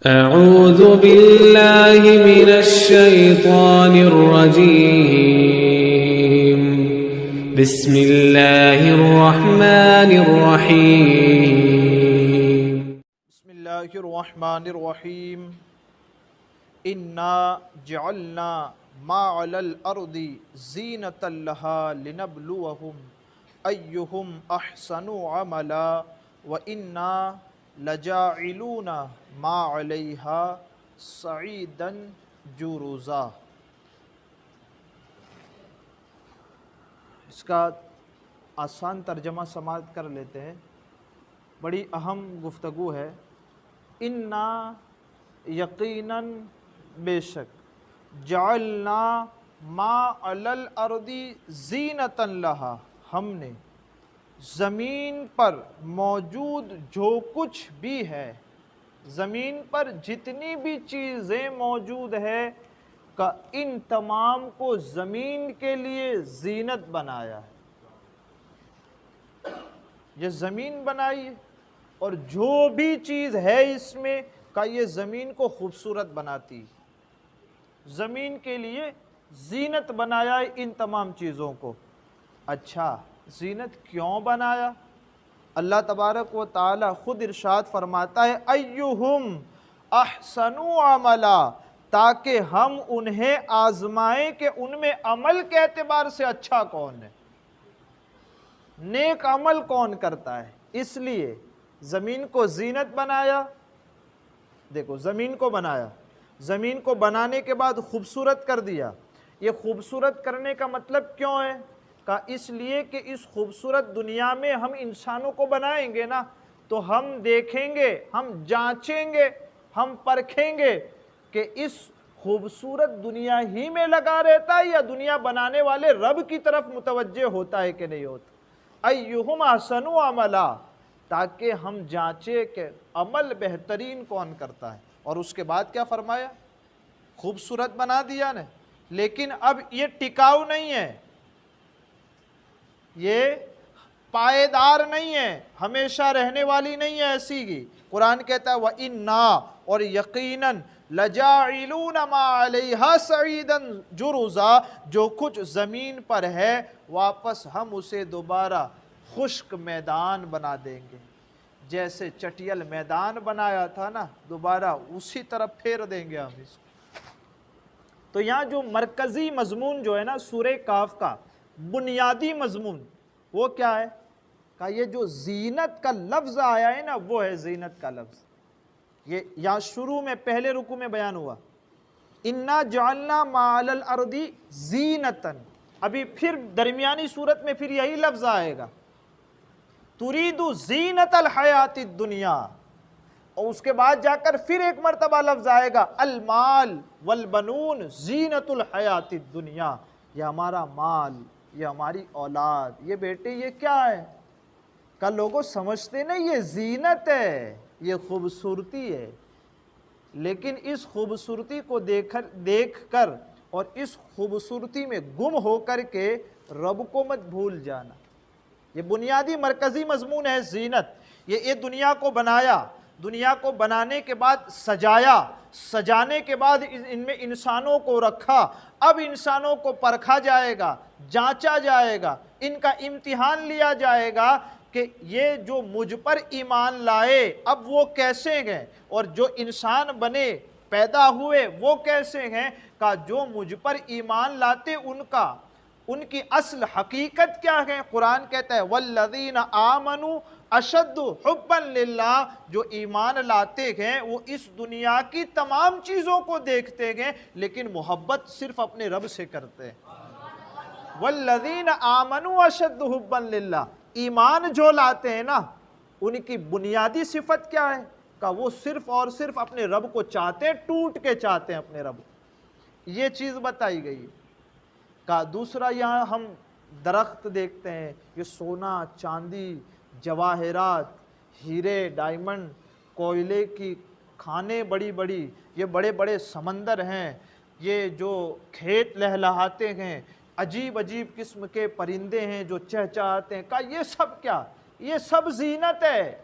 أعوذ بالله من الشيطان الرجيم بسم الله الرحمن الرحيم بسم اللہ الرحمن الرحیم انا جعلنا ما علی الارض زینۃ لها لنبلوہم ایہم احسن عملا وانا لجاعلون ما علیہا صعیدا جرزا۔ اس کا آسان ترجمہ سماعت کر لیتے ہیں، بڑی اہم گفتگو ہے۔ انا یقیناً بے شک، جعلنا ما علی الارض زینۃ لہا، ہم نے زمین پر موجود جو کچھ بھی ہے، زمین پر جتنی بھی چیزیں موجود ہے کا ان تمام کو زمین کے لیے زینت بنایا ہے۔ یہ زمین بنائی ہے اور جو بھی چیز ہے اس میں کا یہ زمین کو خوبصورت بناتی، زمین کے لیے زینت بنایا ہے ان تمام چیزوں کو۔ اچھا، زینت کیوں بنایا؟ اللہ تبارک و تعالی خود ارشاد فرماتا ہے ایہم احسن عملا، تاکہ ہم انہیں آزمائیں کہ ان میں عمل کے اعتبار سے اچھا کون ہے، نیک عمل کون کرتا ہے۔ اس لیے زمین کو زینت بنایا۔ دیکھو، زمین کو بنایا، زمین کو بنانے کے بعد خوبصورت کر دیا۔ یہ خوبصورت کرنے کا مطلب کیوں ہے؟ کہ اس لیے کہ اس خوبصورت دنیا میں ہم انسانوں کو بنائیں گے نا، تو ہم دیکھیں گے، ہم جانچیں گے، ہم پرکھیں گے کہ اس خوبصورت دنیا ہی میں لگا رہتا ہے یا دنیا بنانے والے رب کی طرف متوجہ ہوتا ہے کہ نہیں ہوتا۔ ایہم احسن عملا، تاکہ ہم جانچیں کہ عمل بہترین کون کرتا ہے۔ اور اس کے بعد کیا فرمایا؟ خوبصورت بنا دیا نا، لیکن اب یہ ٹکاؤ نہیں ہے، یہ پائیدار نہیں ہے، ہمیشہ رہنے والی نہیں ہے ایسی کی۔ قرآن کہتا ہے وَإِنَّا، اور یقیناً لَجَاعِلُونَ مَا عَلَيْهَا صَعِيدًا جُرُزًا، جو کچھ زمین پر ہے واپس ہم اسے دوبارہ خشک میدان بنا دیں گے۔ جیسے چٹیل میدان بنایا تھا نا، دوبارہ اسی طرف پھیر دیں گے ہم اس کو۔ تو یہاں جو مرکزی مضمون جو ہے نا سورہ کاف کا بنیادی مضمون وہ کیا ہے؟ کہ یہ جو زینت کا لفظ آیا ہے نا، وہ ہے زینت کا لفظ۔ یہ یہاں شروع میں پہلے رکوع میں بیان ہوا انا جعلنا ما علی الارض زینتاً، ابھی پھر درمیانی صورت میں پھر یہی لفظ آئے گا ترید زینت الحیات الدنیا، اور اس کے بعد جا کر پھر ایک مرتبہ لفظ آئے گا المال والبنون زینت الحیات الدنیا، یہ ہمارا مال، یہ ہماری اولاد، یہ بیٹے، یہ کیا ہے؟ کہ لوگوں سمجھتے نہیں یہ زینت ہے، یہ خوبصورتی ہے، لیکن اس خوبصورتی کو دیکھ کر اور اس خوبصورتی میں گم ہو کر کے رب کو مت بھول جانا۔ یہ بنیادی مرکزی مضمون ہے زینت۔ یہ دنیا کو بنایا، دنیا کو بنانے کے بعد سجایا، سجانے کے بعد ان میں انسانوں کو رکھا۔ اب انسانوں کو پرکھا جائے گا، جانچا جائے گا، ان کا امتحان لیا جائے گا کہ یہ جو مجھ پر ایمان لائے اب وہ کیسے ہیں، اور جو انسان بنے پیدا ہوئے وہ کیسے ہیں۔ کہ جو مجھ پر ایمان لاتے ان کی اصل حقیقت کیا ہے؟ قرآن کہتا ہے والذین آمنوا اشد حبا للہ، جو ایمان لاتے ہیں وہ اس دنیا کی تمام چیزوں کو دیکھتے ہیں لیکن محبت صرف اپنے رب سے کرتے ہیں۔ والذین آمنوا اشد حبا للہ، ایمان جو لاتے ہیں نا ان کی بنیادی صفت کیا ہے؟ کہ وہ صرف اور صرف اپنے رب کو چاہتے ہیں، ٹوٹ کے چاہتے ہیں اپنے رب کو۔ یہ چیز بتائی گئی ہے۔ کہ دوسرا یہاں ہم درخت دیکھتے ہیں، یہ سونا، چاندی، جواہرات، ہیرے، ڈائمنڈ، کوئلے کی کھانے بڑی بڑی، یہ بڑے بڑے سمندر ہیں، یہ جو کھیت لہلہاتے ہیں، عجیب عجیب قسم کے پرندے ہیں جو چہچہاتے ہیں۔ کہا یہ سب کیا؟ یہ سب زینت ہے،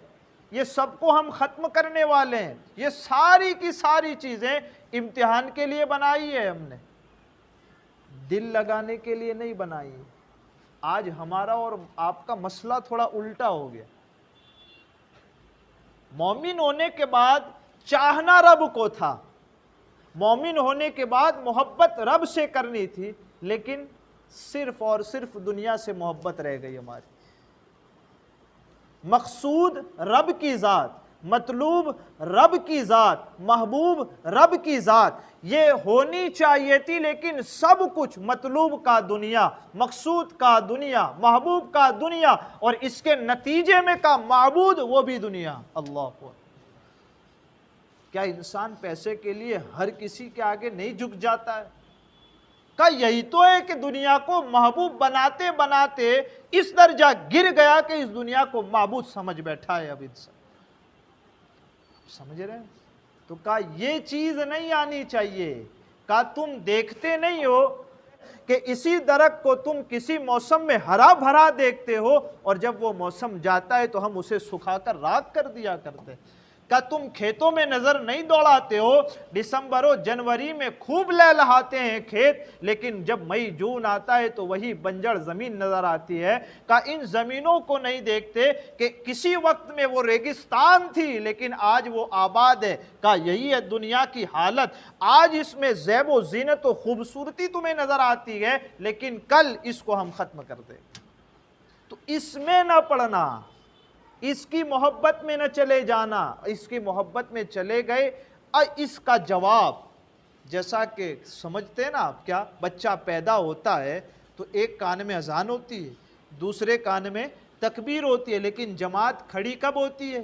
یہ سب کو ہم ختم کرنے والے ہیں. یہ ساری کی ساری چیزیں امتحان کے لیے بنائی ہے ہم نے, دل لگانے کے لیے نہیں بنائی ہے. آج ہمارا اور آپ کا مسئلہ تھوڑا الٹا ہو گیا. مومن ہونے کے بعد چاہنا رب کو تھا, مومن ہونے کے بعد محبت رب سے کرنی تھی, لیکن صرف اور صرف دنیا سے محبت رہ گئی ہماری. مقصود رب کی ذات, مطلوب رب کی ذات, محبوب رب کی ذات, یہ ہونی چاہیے تھی, لیکن سب کچھ مطلوب کا دنیا, مقصود کا دنیا, محبوب کا دنیا, اور اس کے نتیجے میں کا معبود وہ بھی دنیا. اللہ اکبر. کیا انسان پیسے کے لیے ہر کسی کے آگے نہیں جھک جاتا ہے؟ کہ یہی تو ہے کہ دنیا کو محبوب بناتے بناتے اس درجہ گر گیا کہ اس دنیا کو معبود سمجھ بیٹھا ہے اب انسان. سمجھ رہے ہیں؟ تو کہا یہ چیز نہیں آنی چاہیے. کہا تم دیکھتے نہیں ہو کہ اسی درخت کو تم کسی موسم میں ہرا بھرا دیکھتے ہو, اور جب وہ موسم جاتا ہے تو ہم اسے سکھا کر راکھ کر دیا کرتے. کیا تم کھیتوں میں نظر نہیں دوڑاتے ہو, دسمبر و جنوری میں خوب لہلہاتے ہیں کھیت, لیکن جب مئی جون آتا ہے تو وہی بنجر زمین نظر آتی ہے. کہ ان زمینوں کو نہیں دیکھتے کہ کسی وقت میں وہ ریگستان تھی لیکن آج وہ آباد ہے. کہ یہی ہے دنیا کی حالت, آج اس میں زیب و زینت و خوبصورتی تمہیں نظر آتی ہے, لیکن کل اس کو ہم ختم کر دیں. تو اس میں نہ پڑنا, اس کی محبت میں نہ چلے جانا. اس کی محبت میں چلے گئے, اس کا جواب جیسا کہ سمجھتے ہیں نا آپ, کیا بچہ پیدا ہوتا ہے تو ایک کان میں اذان ہوتی ہے, دوسرے کان میں تکبیر ہوتی ہے, لیکن جماعت کھڑی کب ہوتی ہے؟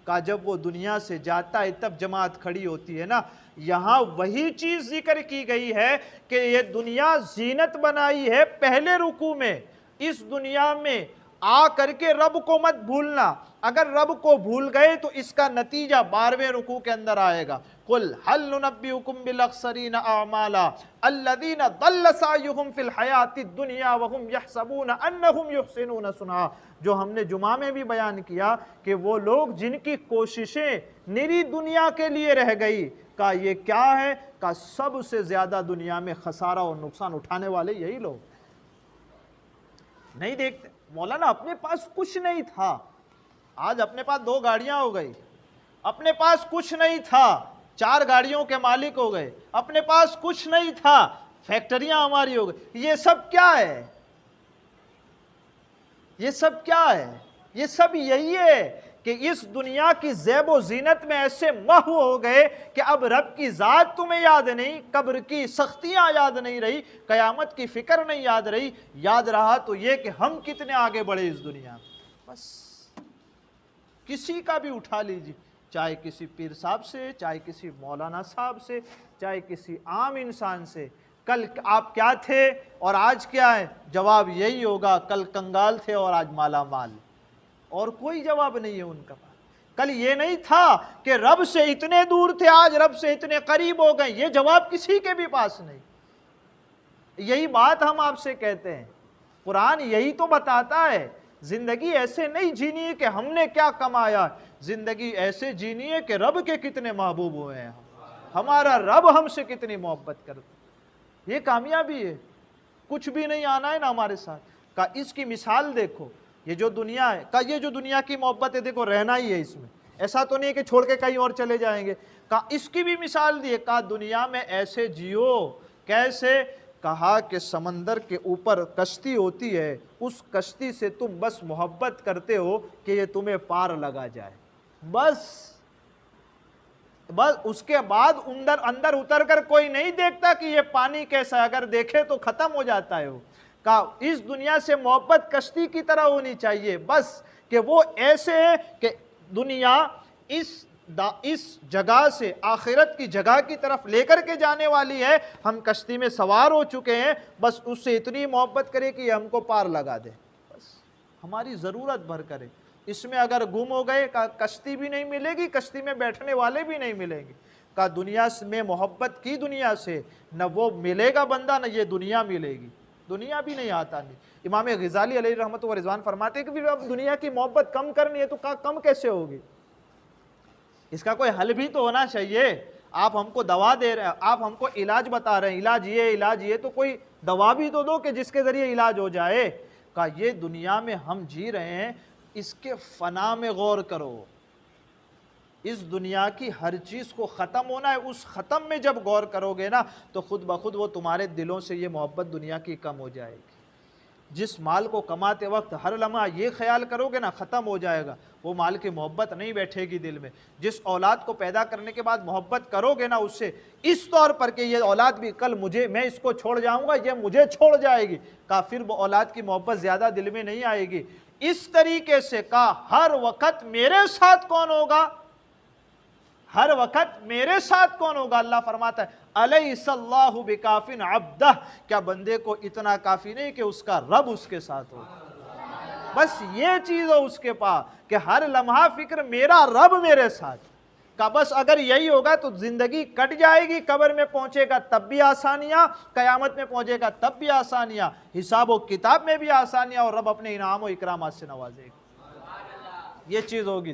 کہ جب وہ دنیا سے جاتا ہے تب جماعت کھڑی ہوتی ہے نا. یہاں وہی چیز ذکر کی گئی ہے کہ یہ دنیا زینت بنائی ہے پہلے رکوع میں. اس دنیا میں آ کر کے رب کو مت بھولنا. اگر رب کو بھول گئے تو اس کا نتیجہ 12ویں رکوع کے اندر آئے گا. قُلْ هَلْ نُنَبِّئُكُمْ بِالْأَخْسَرِينَ أَعْمَالًا الَّذِينَ ضَلَّ سَعْيُهُمْ فِي الْحَيَاةِ الدُّنْيَا وَهُمْ يَحْسَبُونَ أَنَّهُمْ يُحْسِنُونَ صُنْعًا. جو ہم نے جمعہ میں بھی بیان کیا کہ وہ لوگ جن کی کوششیں نری دنیا کے لیے رہ گئی, کہا یہ کیا ہے؟ کہا سب سے زیادہ دنیا میں خسارہ اور نقصان اٹھانے والے یہی لوگ. نہیں دیکھتے مولانا اپنے پاس کچھ نہیں تھا, آج اپنے پاس 2 گاڑیاں ہو گئی. اپنے پاس کچھ نہیں تھا, 4 گاڑیوں کے مالک ہو گئے. اپنے پاس کچھ نہیں تھا, فیکٹریاں ہماری ہو گئی. یہ سب کیا ہے؟ یہ سب کیا ہے؟ یہ سب یہی ہے کہ اس دنیا کی زیب و زینت میں ایسے محو ہو گئے کہ اب رب کی ذات تمہیں یاد نہیں, قبر کی سختیاں یاد نہیں رہی, قیامت کی فکر نہیں یاد رہی. یاد رہا تو یہ کہ ہم کتنے آگے بڑھے اس دنیا میں. بس کسی کا بھی اٹھا لیجیے, چاہے کسی پیر صاحب سے, چاہے کسی مولانا صاحب سے, چاہے کسی عام انسان سے. کل آپ کیا تھے اور آج کیا ہے؟ جواب یہی ہوگا, کل کنگال تھے اور آج مالا مال. اور کوئی جواب نہیں ہے ان کا پاس. کل یہ نہیں تھا کہ رب سے اتنے دور تھے, آج رب سے اتنے قریب ہو گئے. یہ جواب کسی کے بھی پاس نہیں. یہی بات ہم آپ سے کہتے ہیں, قرآن یہی تو بتاتا ہے. زندگی ایسے نہیں جینی ہے کہ ہم نے کیا کمایا, زندگی ایسے جینی ہے کہ رب کے کتنے محبوب ہوئے ہیں, ہمارا رب ہم سے کتنی محبت کرتا. یہ کامیابی ہے. کچھ بھی نہیں آنا ہے نا ہمارے ساتھ. کہا اس کی مثال دیکھو, یہ جو دنیا ہے, کہا یہ جو دنیا کی محبت ہے دیکھو رہنا ہی ہے اس میں, ایسا تو نہیں ہے کہ چھوڑ کے کہیں اور چلے جائیں گے. کہا اس کی بھی مثال دی. کہا دنیا میں ایسے جیو. کیسے؟ کہا کہ سمندر کے اوپر کشتی ہوتی ہے, اس کشتی سے تم بس محبت کرتے ہو کہ یہ تمہیں پار لگا جائے, بس اس کے بعد اندر اتر کر کوئی نہیں دیکھتا کہ یہ پانی کیسا ہے, اگر دیکھے تو ختم ہو جاتا ہے وہ. کہا اس دنیا سے محبت کشتی کی طرح ہونی چاہیے, بس کہ وہ ایسے ہے کہ دنیا اس جگہ سے آخرت کی جگہ کی طرف لے کر کے جانے والی ہے. ہم کشتی میں سوار ہو چکے ہیں, بس اس سے اتنی محبت کرے کہ یہ ہم کو پار لگا دے, بس ہماری ضرورت بھر کرے. اس میں اگر گم ہو گئے, کشتی بھی نہیں ملے گی, کشتی میں بیٹھنے والے بھی نہیں ملیں گے. دنیا میں محبت کی دنیا سے نہ وہ ملے گا بندہ, نہ یہ دنیا ملے گی. دنیا بھی نہیں آتا نہیں۔ امام غزالی علیہ رحمت و رضوان فرماتے ہیں کہ پھر اب دنیا کی محبت کم کرنی ہے تو کم کیسے ہوگی؟ اس کا کوئی حل بھی تو ہونا چاہیے۔ آپ ہم کو دوا دے رہے ہیں، آپ ہم کو علاج بتا رہے ہیں، علاج یہ، تو کوئی دوا بھی تو دو کہ جس کے ذریعے علاج ہو جائے۔ کہا یہ دنیا میں ہم جی رہے ہیں، اس کے فنا میں غور کرو۔ اس دنیا کی ہر چیز کو ختم ہونا ہے، اس ختم میں جب غور کرو گے نا تو خود بخود وہ تمہارے دلوں سے یہ محبت دنیا کی کم ہو جائے گی۔ جس مال کو کماتے وقت ہر لمحہ یہ خیال کرو گے نا ختم ہو جائے گا، وہ مال کی محبت نہیں بیٹھے گی دل میں۔ جس اولاد کو پیدا کرنے کے بعد محبت کرو گے نا اس سے اس طور پر کہ یہ اولاد بھی کل میں اس کو چھوڑ جاؤں گا، یہ مجھے چھوڑ جائے گی، پھر وہ اولاد کی محبت زیادہ دل میں نہیں آئے گی۔ اس طریقے سے ہر وقت میرے ساتھ کون ہوگا؟ ہر وقت میرے ساتھ کون ہوگا؟ اللہ فرماتا ہے الیس اللہ بکاف عبدہ، کیا بندے کو اتنا کافی نہیں کہ اس کا رب اس کے ساتھ ہو؟ بس یہ چیز ہو اس کے پاس کہ ہر لمحہ فکر میرا رب میرے ساتھ کا، بس اگر یہی ہوگا تو زندگی کٹ جائے گی۔ قبر میں پہنچے گا تب بھی آسانیاں، قیامت میں پہنچے گا تب بھی آسانیاں، حساب و کتاب میں بھی آسانیاں، اور رب اپنے انعام و اکرامات سے نوازے گا۔ یہ چیز ہوگی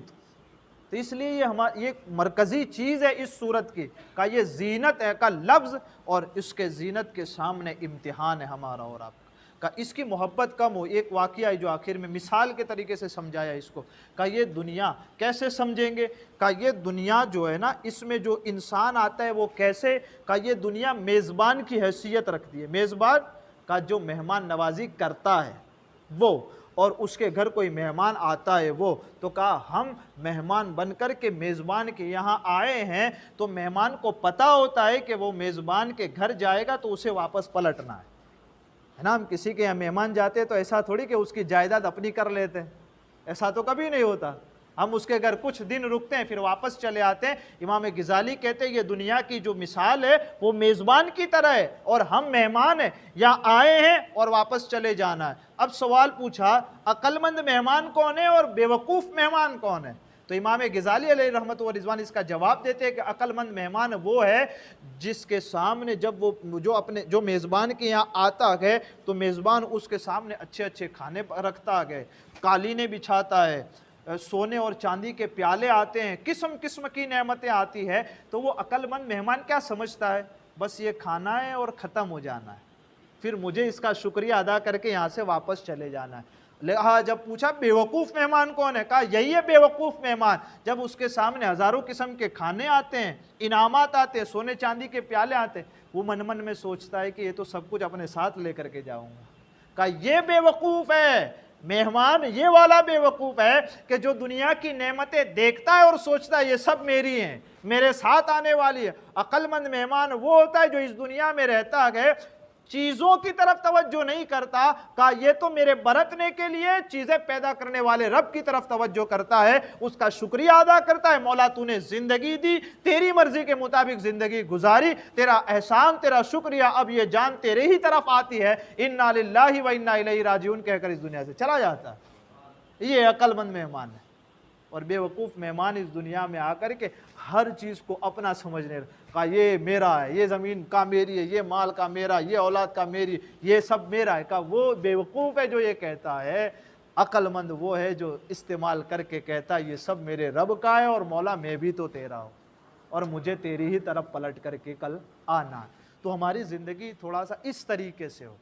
تو اس لیے یہ مرکزی چیز ہے اس صورت کی کہ یہ زینت ہے کا لفظ، اور اس کے زینت کے سامنے امتحان ہے ہمارا اور آپ کا، کہ اس کی محبت کم ہو۔ ایک واقعہ ہے جو آخر میں مثال کے طریقے سے سمجھایا اس کو، کہ یہ دنیا کیسے سمجھیں گے؟ کہ یہ دنیا جو ہے نا، اس میں جو انسان آتا ہے وہ کیسے، کہ یہ دنیا میزبان کی حیثیت رکھتی ہے۔ میزبان کا جو مہمان نوازی کرتا ہے وہ، اور اس کے گھر کوئی مہمان آتا ہے وہ، تو کہا ہم مہمان بن کر کے میزبان کے یہاں آئے ہیں، تو مہمان کو پتہ ہوتا ہے کہ وہ میزبان کے گھر جائے گا تو اسے واپس پلٹنا ہے نا۔ ہم کسی کے یہاں مہمان جاتے تو ایسا تھوڑی کہ اس کی جائیداد اپنی کر لیتے ہیں، ایسا تو کبھی نہیں ہوتا۔ ہم اس کے گھر کچھ دن رکتے ہیں پھر واپس چلے آتے ہیں۔ امام غزالی کہتے ہیں یہ دنیا کی جو مثال ہے وہ میزبان کی طرح ہے، اور ہم مہمان ہیں، یا آئے ہیں اور واپس چلے جانا ہے۔ اب سوال پوچھا عقل مند مہمان کون ہے اور بیوقوف مہمان کون ہے؟ تو امام غزالی علیہ رحمت و رضوان اس کا جواب دیتے ہیں کہ عقل مند مہمان وہ ہے جس کے سامنے جب وہ جو میزبان کے یہاں آتا ہے تو میزبان اس کے سامنے اچھے اچھے کھانے رکھتا ہے، قالینیں بچھاتا ہے، سونے اور چاندی کے پیالے آتے ہیں، قسم قسم کی نعمتیں آتی ہے، تو وہ عقل مند مہمان کیا سمجھتا ہے؟ بس یہ کھانا ہے اور ختم ہو جانا ہے، پھر مجھے اس کا شکریہ ادا کر کے یہاں سے واپس چلے جانا ہے۔ جب پوچھا بیوقوف مہمان کون ہے؟ کہا یہی ہے بیوقوف مہمان، جب اس کے سامنے ہزاروں قسم کے کھانے آتے ہیں، انعامات آتے ہیں، سونے چاندی کے پیالے آتے ہیں، وہ من من میں سوچتا ہے کہ یہ تو سب کچھ اپنے ساتھ لے کر کے جاؤں گا۔ کہا یہ بیوقوف ہے مہمان، یہ والا بیوقوف ہے کہ جو دنیا کی نعمتیں دیکھتا ہے اور سوچتا ہے یہ سب میری ہیں، میرے ساتھ آنے والی ہے۔ عقل مند مہمان وہ ہوتا ہے جو اس دنیا میں رہتا ہے، چیزوں کی طرف توجہ نہیں کرتا، کہا یہ تو میرے برتنے کے لیے چیزیں پیدا کرنے والے رب کی طرف توجہ کرتا ہے، اس کا شکریہ ادا کرتا ہے، مولا تو نے زندگی دی، تیری مرضی کے مطابق زندگی گزاری، تیرا احسان، تیرا شکریہ، اب یہ جان تیرے ہی طرف آتی ہے، انا للہ و انا الیہ راجعون کہہ کر اس دنیا سے چلا جاتا ہے۔ یہ عقل مند مہمان ہے۔ اور بے وقوف مہمان اس دنیا میں آ کر کے ہر چیز کو اپنا سمجھنے، کہا یہ میرا ہے، یہ زمین کا میری ہے، یہ مال کا میرا، یہ اولاد کا میری، یہ سب میرا ہے۔ کہا وہ بے وقوف ہے جو یہ کہتا ہے، عقل مند وہ ہے جو استعمال کر کے کہتا ہے یہ سب میرے رب کا ہے، اور مولا میں بھی تو تیرا ہوں، اور مجھے تیری ہی طرف پلٹ کر کے کل آنا ہے۔ تو ہماری زندگی تھوڑا سا اس طریقے سے ہو،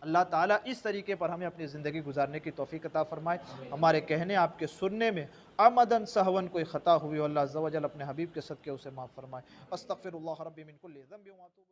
اللہ تعالیٰ اس طریقے پر ہمیں اپنی زندگی گزارنے کی توفیق عطا فرمائے۔ ہمارے کہنے آپ کے سننے میں عمدن سہون کوئی خطا ہوئی ہو، اللہ عز و جل اپنے حبیب کے صدقے اسے معاف فرمائے۔ استغفر اللہ ربی من کل ذنب و اتوب